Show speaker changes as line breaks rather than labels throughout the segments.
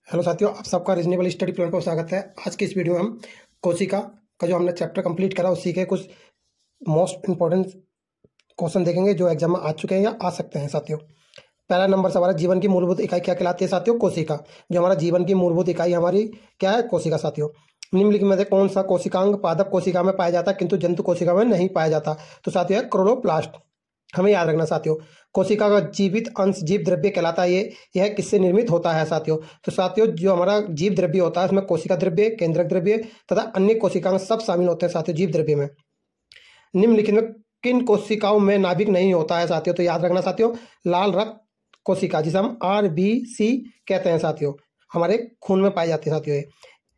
Hello साथियों, आप सबका रीजनेबल स्टडी प्लान पर स्वागत है। आज की इस वीडियो में हम कोशिका का जो हमने चैप्टर कंप्लीट करा उसी के कुछ मोस्ट इंपॉर्टेंट क्वेश्चन देखेंगे जो एग्जाम में आ चुके हैं या आ सकते हैं। साथियों, पहला नंबर सवाल है, जीवन की मूलभूत इकाई क्या कहलाती है? साथियों, कोशिका। जो हमारा जीवन की मूलभूत इकाई हमारी क्या है? कोशिका। साथियों, निम्नलिखित में से कौन सा कोशिकांग पादप कोशिका में पाया जाता है किंतु जंतु कोशिका में नहीं पाया जाता? तो साथियों, है क्लोरोप्लास्ट। हमें याद रखना साथियों, कोशिका का जीवित अंश जीव द्रव्य कहलाता है। यह किससे निर्मित होता है? साथियों, तो साथियों जो हमारा जीव द्रव्य होता है उसमें कोशिका द्रव्य, केंद्रक द्रव्य तथा अन्य कोशिकांग सब शामिल होते हैं। साथियों, जीव द्रव्य में निम्नलिखित में किन कोशिकाओं में नाभिक नहीं होता है? साथियों, तो याद रखना साथियों, लाल रक्त कोशिका जिसे हम RBC कहते हैं साथियों, हमारे खून में पाई जाती है। साथियों,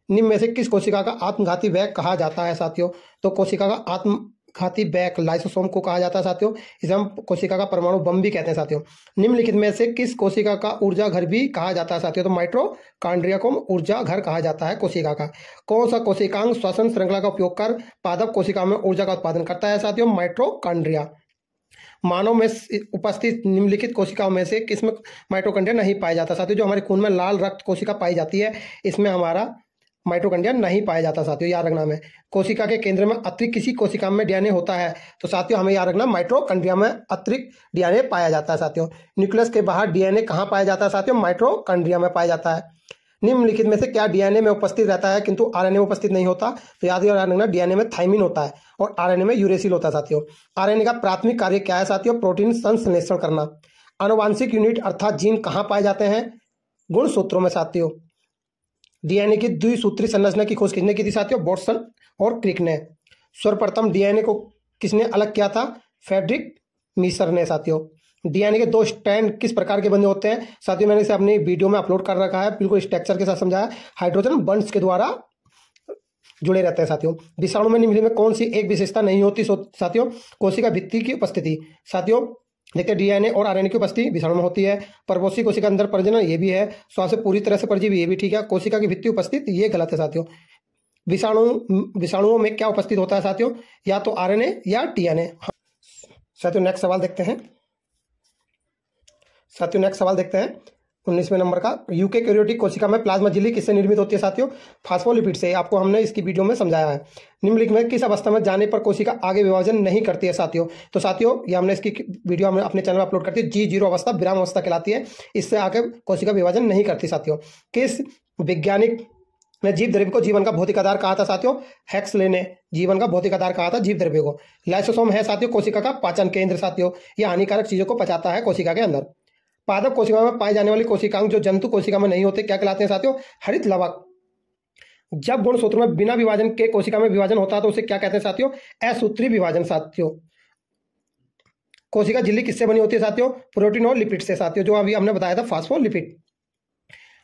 निम्न में से किस कोशिका का आत्मघाती बैग कहा जाता है? साथियों, तो कोशिका का आत्मघाती बैग लाइसोसोम को कहा जाता है। साथियों, इसे हम कोशिका का परमाणु बम भी कहते हैं। साथियों, निम्नलिखित में से किस कोशिका का ऊर्जा घर भी कहा जाता है? साथियों, तो माइटोकॉन्ड्रिया को ऊर्जा घर कहा जाता है कोशिका का। कौन सा कोशिकांग श्वसन श्रृंखला का उपयोग कर पादप कोशिका में ऊर्जा का उत्पादन करता है? साथियों, माइटोकॉन्ड्रिया। मानव में उपस्थित निम्नलिखित कोशिकाओं में से किसमें माइटोकॉन्ड्रिया नहीं पाया जाता? साथियों, जो हमारे खून में लाल रक्त कोशिका पाई जाती है इसमें हमारा माइटोकॉन्ड्रिया नहीं पाया जाता। साथियों, याद रखना हमें, कोशिका के केंद्र में अतिरिक्त किसी कोशिका में DNA होता है? तो साथियों हमें याद रखना, माइटोकॉन्ड्रिया में अतिरिक्त DNA पाया जाता है। साथियों, न्यूक्लियस के बाहर DNA कहाँ पाया जाता है? साथियों, माइटोकॉन्ड्रिया में पाया जाता है। निम्नलिखित में से क्या DNA में उपस्थित रहता है किंतु RNA में उपस्थित नहीं होता? तो याद रखना, DNA में थाइमिन होता है और RNA में यूरेसिल होता है। साथियों, RNA का प्राथमिक कार्य क्या है? साथियों, प्रोटीन संश्लेषण करना। आनुवांशिक यूनिट अर्थात जीन कहाँ पाए जाते हैं? गुणसूत्रों में। साथियों, DNA की द्विसूत्री संरचना की खोज किसने की थी? साथियों, वाटसन और क्रिक ने। सर्वप्रथम DNA को किसने अलग किया था? फ्रेडरिक मीसर ने। साथियों, DNA के 2 स्ट्रैंड किस प्रकार के बंधे होते हैं? साथियों, मैंने इसे अपनी वीडियो में अपलोड कर रखा है, बिल्कुल स्ट्रक्चर के साथ समझाया। हाइड्रोजन बॉन्ड्स के द्वारा जुड़े रहते हैं। साथियों, विषाणु में निम्नलिखित में कौन सी एक विशेषता नहीं होती? साथियों, कोशिका भित्ति की उपस्थिति। साथियों, देखते DNA और RNA की उपस्थिति विषाणु में होती है। परपोषी कोशिका अंदर प्रजनन, ये भी है। श्वास से पूरी तरह से परजीवी, ये भी ठीक है। कोशिका की भित्ति उपस्थित, ये गलत है। साथियों, विषाणुओं में क्या उपस्थित होता है? साथियों, या तो RNA या DNA। साथियों, नेक्स्ट सवाल देखते हैं। 19वें नंबर का, यूकेरियोटिक कोशिका में प्लाज्मा झिल्ली किससे निर्मित होती है? साथियों, फास्फोलिपिड से। आपको हमने इसकी वीडियो में समझाया है। निम्नलिखित में किस अवस्था में जाने पर कोशिका आगे विभाजन नहीं करती है? साथियों, तो साथियों ये हमने इसकी वीडियो हमने अपने चैनल पर अपलोड करती है। G0 अवस्था विराम अवस्था कहलाती है, इससे आगे कोशिका विभाजन नहीं करती। साथियों, किस वैज्ञानिक ने जीव द्रव्य को जीवन का भौतिक आधार कहा था? साथियों, हेक्सले ने जीवन का भौतिक आधार कहा था जीव द्रव्य को। लाइसोसोम है साथियों कोशिका का पाचन केंद्र। साथियों, यह हानिकारक चीजों को पचाता है कोशिका के अंदर। पादप कोशिका में पाई जाने वाली कोशिकांग जो जंतु कोशिका में नहीं होते क्या कहलाते हैं? साथियों, हरित लवक। जब गुणसूत्र में बिना विभाजन के कोशिका में विभाजन होता है तो उसे क्या कहते हैं? साथियों, असूत्री विभाजन। साथियों, कोशिका झिल्ली किससे बनी होती है? साथियों, प्रोटीन और लिपिड से। साथियों, जो अभी हमने बताया था फास्फोलिपिड।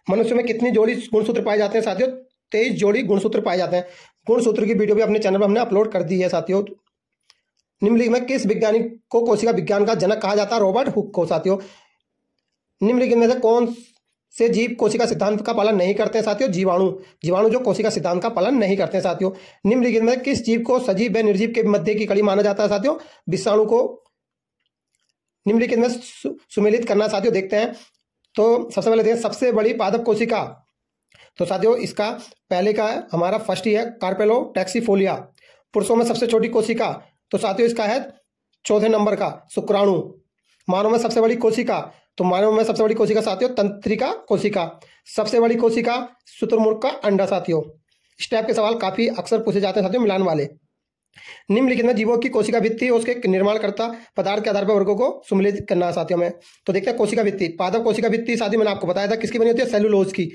मनुष्य में कितनी जोड़ी गुणसूत्र पाए जाते हैं? साथियों, 23 जोड़ी गुणसूत्र पाए जाते हैं। गुणसूत्र की वीडियो भी अपने चैनल पर हमने अपलोड कर दी है। साथियों, निम्नलिखित में किस वैज्ञानिक को कोशिका विज्ञान का जनक कहा जाता है? रॉबर्ट हुक को। साथियों, निम्नलिखित में से कौन से जीव कोशिका सिद्धांत का पालन नहीं करते हैं? साथियों, जीवाणु जो कोशिका सिद्धांत का पालन नहीं करते हैं। साथियों, निम्नलिखित में किस जीव को सजीव व निर्जीव के मध्य की कड़ी माना जाता है? साथियों, विषाणु को। निम्नलिखित में सुमेलित करना। साथियों, देखते हैं तो सबसे पहले देखते हैं सबसे बड़ी पादप कोशिका। तो साथियों, इसका पहले का हमारा फर्स्ट ही है कार्पेलोटैक्सीफोलिया। पुरुषों में सबसे छोटी कोशिका, तो साथियों इसका है 4थे नंबर का शुक्राणु। मानव में सबसे बड़ी कोशिका, तो मानव में सबसे बड़ी कोशिका साथियों तंत्रिका कोशिका। सबसे बड़ी कोशिका शुतुरमुर्ग का अंडा। साथियों, इस टाइप के सवाल काफी अक्सर पूछे जाते हैं साथियों, मिलान वाले। निम्नलिखित में जीवों की कोशिका भित्ति और उसके निर्माणकर्ता पदार्थ के आधार पर वर्गों को सम्मिलित करना। साथियों में तो देखते हैं कोशिका भित्ति। पादप कोशिका भित्ति साथियों मैंने आपको बताया था किसकी बनी होती है? सेलुलोज की।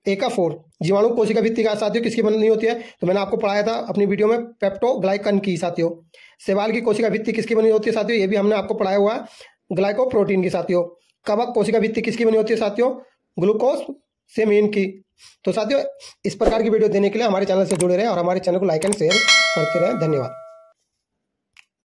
A4। जीवाणु कोशिका भित्ति का साथियों किसकी बनी होती है? तो मैंने आपको पढ़ाया था अपनी वीडियो में, पेप्टोग्लाइकन की। साथियों, शैवाल की कोशिका भित्ति किसकी बनी होती है? साथियों, ये भी हमने आपको पढ़ाया हुआ है, ग्लाइकोप्रोटीन की। साथियों, कवक कोशिका भित्ति किसकी बनी होती है? साथियों, ग्लूकोज सेमीन की। तो साथियों, इस प्रकार की वीडियो देने के लिए हमारे चैनल से जुड़े रहें और हमारे चैनल को लाइक एंड शेयर करते रहें। धन्यवाद।